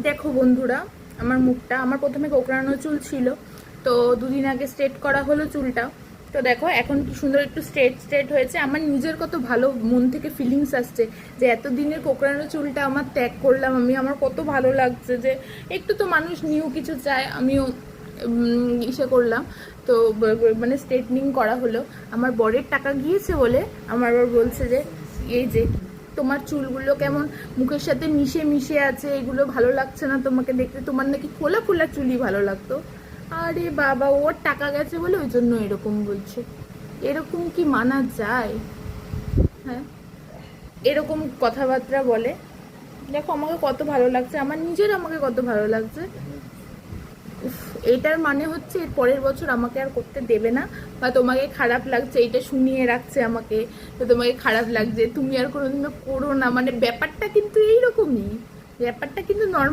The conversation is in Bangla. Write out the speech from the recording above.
দেখো বন্ধুরা, আমার মুখটা, আমার প্রথমে কোঁকড়ানো চুল ছিল, তো দুদিন আগে স্ট্রেট করা হলো চুলটা। তো দেখো এখন কি সুন্দর একটু স্ট্রেট স্ট্রেট হয়েছে। আমার নিজের কত ভালো মন থেকে ফিলিংস আসছে যে এতদিনের কোঁকড়ানো চুলটা আমার ত্যাগ করলাম আমি, আমার কত ভালো লাগছে যে একটু তো মানুষ নিউ কিছু চায়, আমিও ইসে করলাম। তো মানে স্ট্রেটনিং করা হলো। আমার বরের টাকা গিয়েছে বলে আমার বর বলছে যে এই যে তোমার চুলগুলো কেমন মুখের সাথে মিশে মিশে আছে, এগুলো ভালো লাগছে না তোমাকে দেখতে, তোমার নাকি খোলা খোলা চুলই ভালো লাগতো। আরে বাবা, ওর টাকা গেছে বলে ওই জন্য এরকম বলছে। এরকম কি মানা যায়? হ্যাঁ, এরকম কথাবার্তা বলে। দেখো আমাকে কত ভালো লাগছে, আমার নিজের আমাকে কত ভালো লাগছে। উফ, এটার মানে হচ্ছে এর পরের বছর আমাকে আর করতে দেবে না, বা তোমাকে খারাপ লাগছে এটা শুনিয়ে রাখছে আমাকে, তো তোমাকে খারাপ লাগছে তুমি আর কোনোদিনও করো না, মানে ব্যাপারটা কিন্তু এইরকমই। ব্যাপারটা কিন্তু নর্মাল।